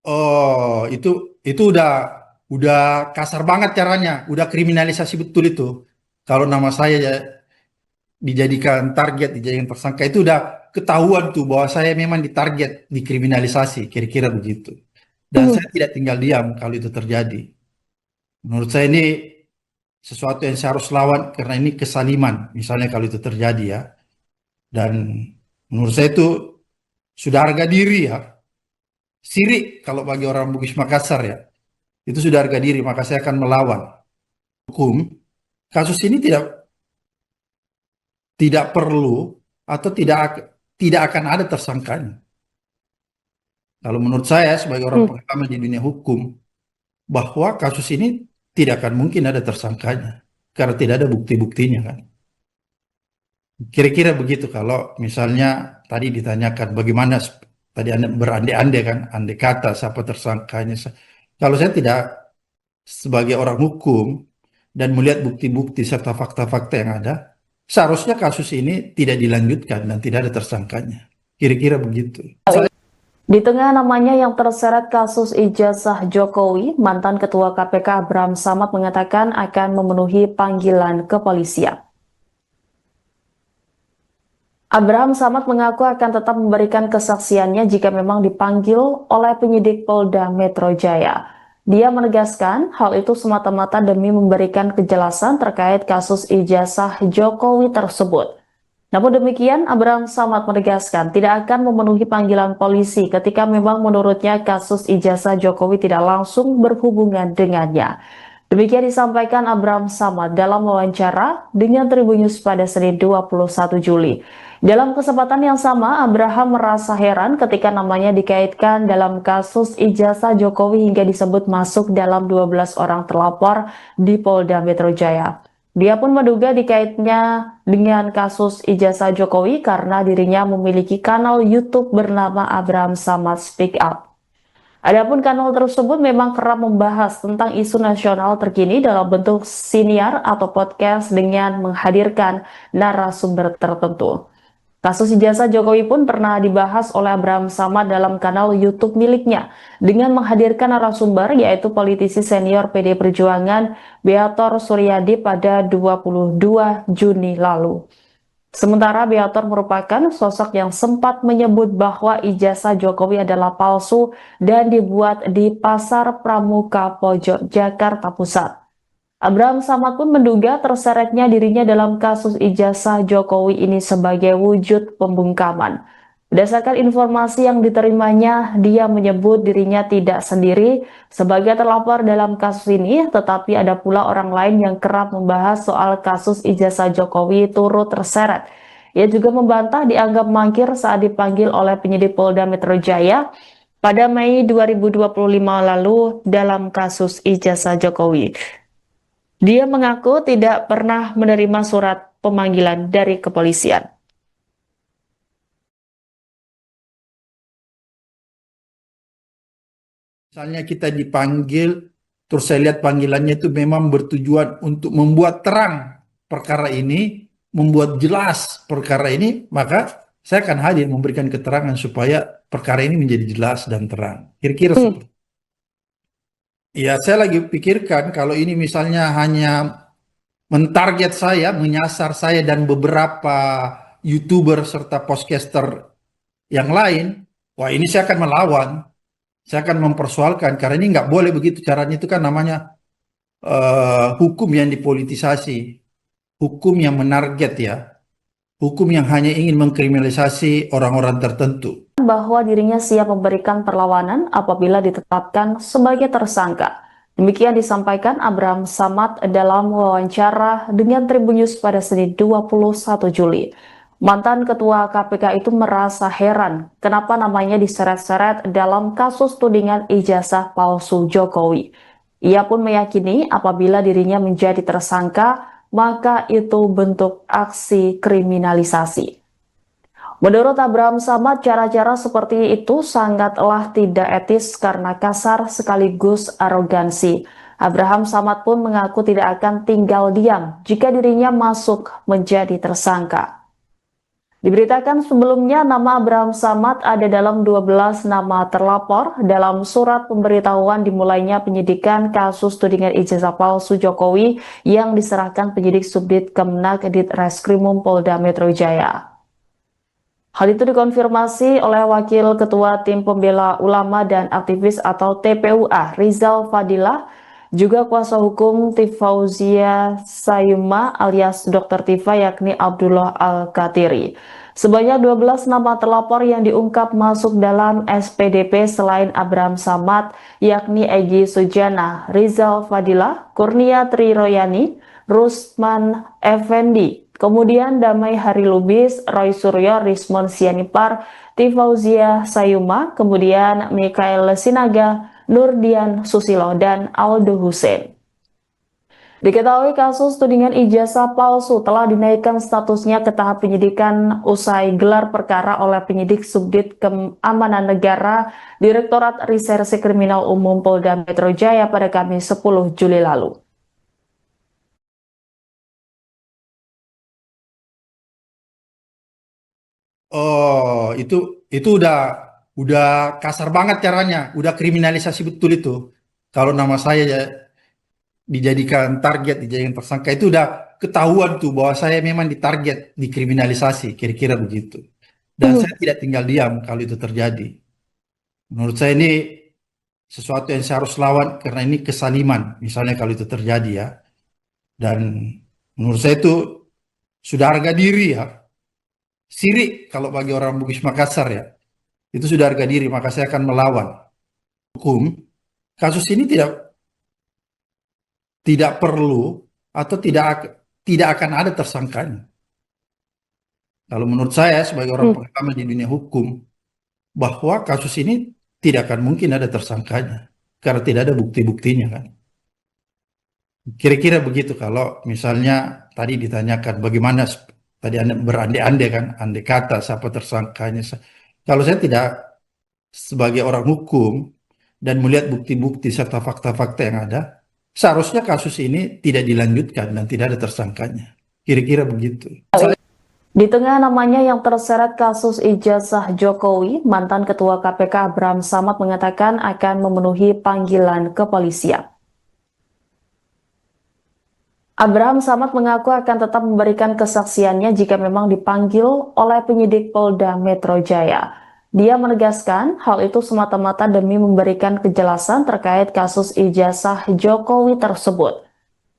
Oh, itu udah kasar banget caranya, udah kriminalisasi betul itu. Kalau nama saya ya dijadikan target, dijadikan tersangka, itu udah ketahuan tuh bahwa saya memang ditarget, dikriminalisasi, kira-kira begitu. Dan saya tidak tinggal diam kalau itu terjadi. Menurut saya ini sesuatu yang saya harus lawan karena ini kesaliman, misalnya kalau itu terjadi ya. Dan menurut saya itu sudah harga diri ya. sirik kalau bagi orang Bugis Makassar ya. Itu sudah harga diri, maka saya akan melawan hukum. Kasus ini tidak perlu atau tidak akan ada tersangkanya. Kalau menurut saya sebagai orang pengalaman di dunia hukum, bahwa kasus ini tidak akan mungkin ada tersangkanya karena tidak ada bukti-buktinya kan. Kira-kira begitu kalau misalnya tadi ditanyakan bagaimana tadi Anda berandai-andai kan, andai kata siapa tersangkanya. Kalau saya tidak sebagai orang hukum dan melihat bukti-bukti serta fakta-fakta yang ada, seharusnya kasus ini tidak dilanjutkan dan tidak ada tersangkanya. Kira-kira begitu. Di tengah namanya yang terseret kasus ijazah Jokowi, mantan Ketua KPK Abraham Samad mengatakan akan memenuhi panggilan kepolisian. Abraham Samad mengaku akan tetap memberikan kesaksiannya jika memang dipanggil oleh penyidik Polda Metro Jaya. Dia menegaskan hal itu semata-mata demi memberikan kejelasan terkait kasus ijazah Jokowi tersebut. Namun demikian, Abraham Samad menegaskan tidak akan memenuhi panggilan polisi ketika memang menurutnya kasus ijazah Jokowi tidak langsung berhubungan dengannya. Demikian disampaikan Abraham Samad dalam wawancara dengan Tribun News pada Senin 21 Juli. Dalam kesempatan yang sama, Abraham merasa heran ketika namanya dikaitkan dalam kasus ijazah Jokowi hingga disebut masuk dalam 12 orang terlapor di Polda Metro Jaya. Dia pun menduga dikaitnya dengan kasus ijazah Jokowi karena dirinya memiliki kanal YouTube bernama Abraham Samad Speak Up. Adapun kanal tersebut memang kerap membahas tentang isu nasional terkini dalam bentuk siniar atau podcast dengan menghadirkan narasumber tertentu. Kasus ijazah Jokowi pun pernah dibahas oleh Abraham Samad dalam kanal YouTube miliknya dengan menghadirkan narasumber yaitu politisi senior PD Perjuangan Beator Suryadi pada 22 Juni lalu. Sementara Beator merupakan sosok yang sempat menyebut bahwa ijazah Jokowi adalah palsu dan dibuat di Pasar Pramuka Pojok, Jakarta Pusat. Abraham Samad pun menduga terseretnya dirinya dalam kasus ijazah Jokowi ini sebagai wujud pembungkaman. Berdasarkan informasi yang diterimanya, dia menyebut dirinya tidak sendiri sebagai terlapor dalam kasus ini, tetapi ada pula orang lain yang kerap membahas soal kasus ijazah Jokowi turut terseret. Ia juga membantah dianggap mangkir saat dipanggil oleh penyidik Polda Metro Jaya pada Mei 2025 lalu dalam kasus ijazah Jokowi. Dia mengaku tidak pernah menerima surat pemanggilan dari kepolisian. Misalnya kita dipanggil, terus saya lihat panggilannya itu memang bertujuan untuk membuat terang perkara ini, membuat jelas perkara ini, maka saya akan hadir memberikan keterangan supaya perkara ini menjadi jelas dan terang. Kira-kira seperti ya, saya lagi pikirkan kalau ini misalnya hanya mentarget saya, menyasar saya dan beberapa YouTuber serta podcaster yang lain, wah ini saya akan melawan. Saya akan mempersoalkan karena ini nggak boleh begitu caranya, itu kan namanya hukum yang dipolitisasi, hukum yang menarget ya, hukum yang hanya ingin mengkriminalisasi orang-orang tertentu. Bahwa dirinya siap memberikan perlawanan apabila ditetapkan sebagai tersangka. Demikian disampaikan Abraham Samad dalam wawancara dengan Tribun News pada Senin 21 Juli. Mantan Ketua KPK itu merasa heran kenapa namanya diseret-seret dalam kasus tudingan ijazah palsu Jokowi. Ia pun meyakini apabila dirinya menjadi tersangka, maka itu bentuk aksi kriminalisasi. Menurut Abraham Samad, cara-cara seperti itu sangatlah tidak etis karena kasar sekaligus arogansi. Abraham Samad pun mengaku tidak akan tinggal diam jika dirinya masuk menjadi tersangka. Diberitakan sebelumnya nama Abraham Samad ada dalam 12 nama terlapor dalam surat pemberitahuan dimulainya penyidikan kasus tudingan ijazah palsu Jokowi yang diserahkan penyidik Subdit Kemenak Ditreskrimum Polda Metro Jaya. Hal itu dikonfirmasi oleh Wakil Ketua Tim Pembela Ulama dan Aktivis atau TPUA, Rizal Fadilah, juga kuasa hukum Tifauzia Sayuma alias Dr. Tifa yakni Abdullah Al-Katiri. Sebanyak 12 nama terlapor yang diungkap masuk dalam SPDP selain Abraham Samad yakni Egy Sujana, Rizal Fadilah, Kurnia Triroyani, Rusman Effendi, kemudian Damai Harilubis, Roy Suryo, Rismon Sianipar, Tifauzia Sayuma, kemudian Mikael Sinaga, Nurdian Susilo, dan Aldo Hussein. Diketahui kasus tudingan ijazah palsu telah dinaikkan statusnya ke tahap penyidikan usai gelar perkara oleh penyidik Subdit Keamanan Negara Direktorat Reserse Kriminal Umum Polda Metro Jaya pada Kamis 10 Juli lalu. Oh, itu udah kasar banget caranya, udah kriminalisasi betul itu. Kalau nama saya ya dijadikan target, dijadikan tersangka itu udah ketahuan tuh bahwa saya memang ditarget, dikriminalisasi, kira-kira begitu. Dan saya tidak tinggal diam kalau itu terjadi. Menurut saya ini sesuatu yang saya harus lawan karena ini kesaliman, misalnya kalau itu terjadi ya. Dan menurut saya itu sudah harga diri ya, sirik kalau bagi orang Bugis Makassar ya. Itu sudah harga diri, maka saya akan melawan hukum. Kasus ini tidak perlu atau tidak akan ada tersangkanya. Kalau menurut saya sebagai orang pengalaman di dunia hukum, bahwa kasus ini tidak akan mungkin ada tersangkanya karena tidak ada bukti-buktinya kan. Kira-kira begitu kalau misalnya tadi ditanyakan bagaimana tadi Anda berandai-andai kan, andai kata siapa tersangkanya. Kalau saya tidak sebagai orang hukum dan melihat bukti-bukti serta fakta-fakta yang ada, seharusnya kasus ini tidak dilanjutkan dan tidak ada tersangkanya. Kira-kira begitu. Di tengah namanya yang terseret kasus ijazah Jokowi, mantan Ketua KPK Abraham Samad mengatakan akan memenuhi panggilan kepolisian. Abraham Samad mengaku akan tetap memberikan kesaksiannya jika memang dipanggil oleh penyidik Polda Metro Jaya. Dia menegaskan hal itu semata-mata demi memberikan kejelasan terkait kasus ijazah Jokowi tersebut.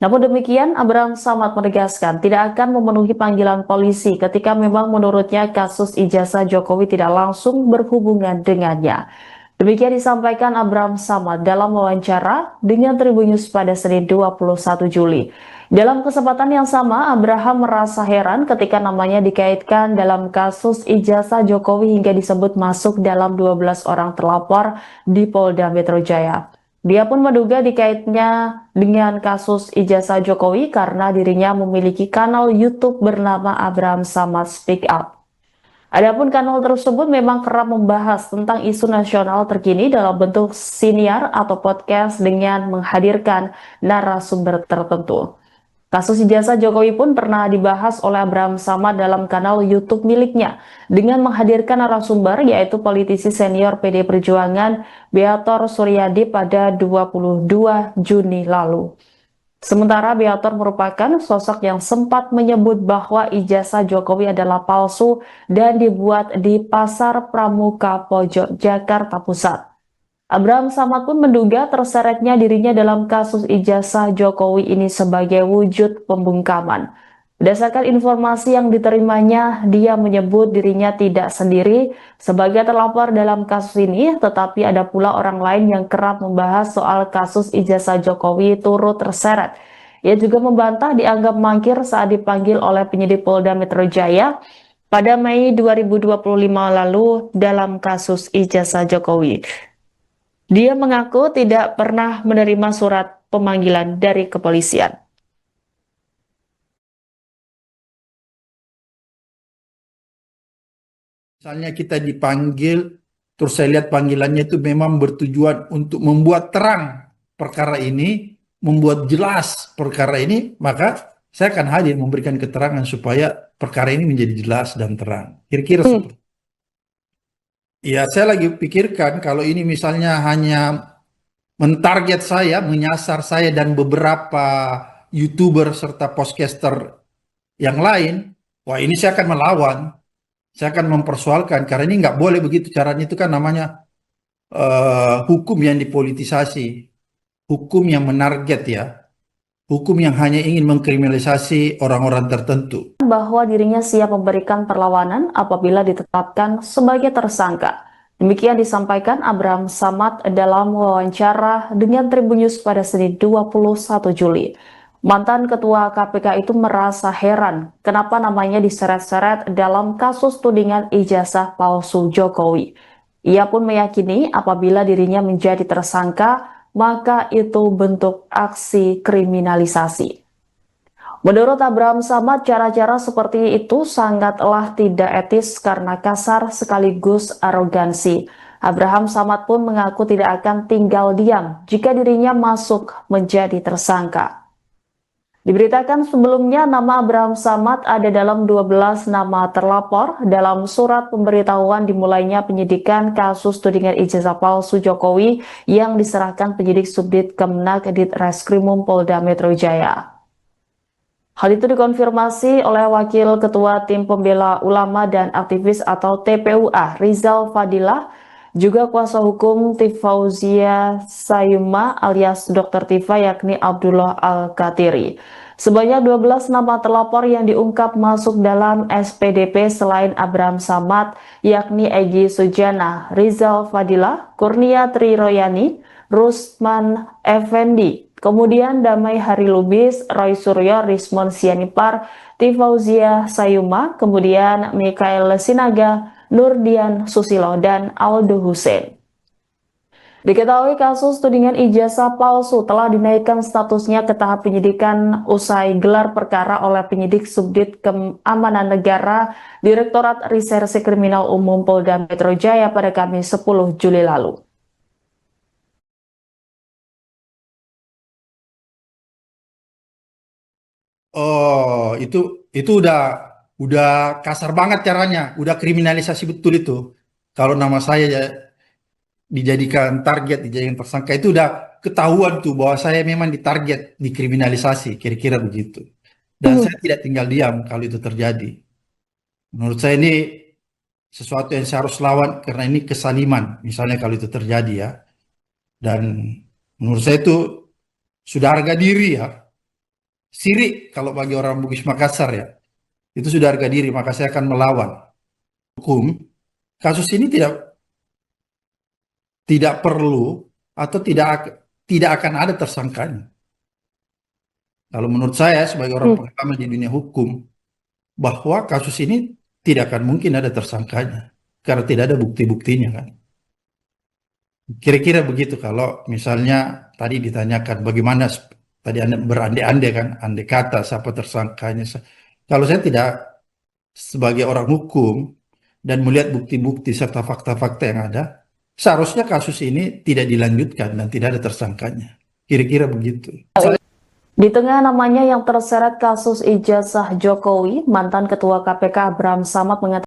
Namun demikian, Abraham Samad menegaskan tidak akan memenuhi panggilan polisi ketika memang menurutnya kasus ijazah Jokowi tidak langsung berhubungan dengannya. Demikian disampaikan Abraham Samad dalam wawancara dengan Tribun News pada Senin 21 Juli. Dalam kesempatan yang sama, Abraham merasa heran ketika namanya dikaitkan dalam kasus ijazah Jokowi hingga disebut masuk dalam 12 orang terlapor di Polda Metro Jaya. Dia pun menduga dikaitnya dengan kasus ijazah Jokowi karena dirinya memiliki kanal YouTube bernama Abraham Samad Speak Up. Adapun kanal tersebut memang kerap membahas tentang isu nasional terkini dalam bentuk siniar atau podcast dengan menghadirkan narasumber tertentu. Kasus ijazah Jokowi pun pernah dibahas oleh Abraham Samad dalam kanal YouTube miliknya dengan menghadirkan narasumber yaitu politisi senior PD Perjuangan Beator Suryadi pada 22 Juni lalu. Sementara Beator merupakan sosok yang sempat menyebut bahwa ijazah Jokowi adalah palsu dan dibuat di Pasar Pramuka Pojok, Jakarta Pusat. Abraham Samad pun menduga terseretnya dirinya dalam kasus ijazah Jokowi ini sebagai wujud pembungkaman. Berdasarkan informasi yang diterimanya, dia menyebut dirinya tidak sendiri sebagai terlapor dalam kasus ini, tetapi ada pula orang lain yang kerap membahas soal kasus ijazah Jokowi turut terseret. Ia juga membantah dianggap mangkir saat dipanggil oleh penyidik Polda Metro Jaya pada Mei 2025 lalu dalam kasus ijazah Jokowi. Dia mengaku tidak pernah menerima surat pemanggilan dari kepolisian. Misalnya kita dipanggil, terus saya lihat panggilannya itu memang bertujuan untuk membuat terang perkara ini, membuat jelas perkara ini, maka saya akan hadir memberikan keterangan supaya perkara ini menjadi jelas dan terang. Kira-kira seperti itu. Ya, saya lagi pikirkan kalau ini misalnya hanya mentarget saya, menyasar saya dan beberapa YouTuber serta podcaster yang lain, wah ini saya akan melawan, saya akan mempersoalkan karena ini nggak boleh begitu caranya, itu kan namanya hukum yang dipolitisasi. hukum yang menarget ya, hukum yang hanya ingin mengkriminalisasi orang-orang tertentu. Bahwa dirinya siap memberikan perlawanan apabila ditetapkan sebagai tersangka. Demikian disampaikan Abraham Samad dalam wawancara dengan Tribun News pada Senin 21 Juli. Mantan Ketua KPK itu merasa heran kenapa namanya diseret-seret dalam kasus tudingan ijazah palsu Jokowi. Ia pun meyakini apabila dirinya menjadi tersangka, maka itu bentuk aksi kriminalisasi. Menurut Abraham Samad, cara-cara seperti itu sangatlah tidak etis karena kasar sekaligus arogansi. Abraham Samad pun mengaku tidak akan tinggal diam jika dirinya masuk menjadi tersangka. Diberitakan sebelumnya nama Abraham Samad ada dalam 12 nama terlapor dalam surat pemberitahuan dimulainya penyidikan kasus tudingan ijazah palsu Jokowi yang diserahkan penyidik Subdit Kemenak Ditreskrimum Polda Metro Jaya. Hal itu dikonfirmasi oleh Wakil Ketua Tim Pembela Ulama dan Aktivis atau TPUA, Rizal Fadilah, juga kuasa hukum Tifauzia Sayuma alias Dr. Tifa yakni Abdullah Al-Katiri. Sebanyak 12 nama terlapor yang diungkap masuk dalam SPDP selain Abraham Samad, yakni Egy Sujana, Rizal Fadilah, Kurnia Triroyani, Rusman Effendi, kemudian Damai Hari Lubis, Roy Suryo, Rismon Sianipar, Tifauzia Sayuma, kemudian Mikael Sinaga, Nurdian Susilo, dan Aldo Hussein. Diketahui kasus tudingan ijazah palsu telah dinaikkan statusnya ke tahap penyidikan usai gelar perkara oleh penyidik Subdit Keamanan Negara Direktorat Reserse Kriminal Umum Polda Metro Jaya pada Kamis 10 Juli lalu. Oh, itu udah kasar banget caranya, udah kriminalisasi betul itu. Kalau nama saya ya dijadikan target, dijadikan tersangka itu udah ketahuan tuh bahwa saya memang ditarget, dikriminalisasi, kira-kira begitu. Dan saya tidak tinggal diam kalau itu terjadi. Menurut saya ini sesuatu yang saya harus lawan karena ini kesaliman, misalnya kalau itu terjadi ya. Dan menurut saya itu sudah harga diri ya, sirik kalau bagi orang Bugis Makassar ya. Itu sudah harga diri, maka saya akan melawan hukum. Kasus ini tidak perlu atau tidak akan ada tersangkanya. Kalau menurut saya sebagai orang pengalaman di dunia hukum, bahwa kasus ini tidak akan mungkin ada tersangkanya karena tidak ada bukti-buktinya kan. Kira-kira begitu kalau misalnya tadi ditanyakan bagaimana tadi Anda berandai-andai kan, andai kata siapa tersangkanya. Kalau saya tidak sebagai orang hukum dan melihat bukti-bukti serta fakta-fakta yang ada, seharusnya kasus ini tidak dilanjutkan dan tidak ada tersangkanya. Kira-kira begitu. Di tengah namanya yang terseret kasus ijazah Jokowi, mantan Ketua KPK Abraham Samad mengatakan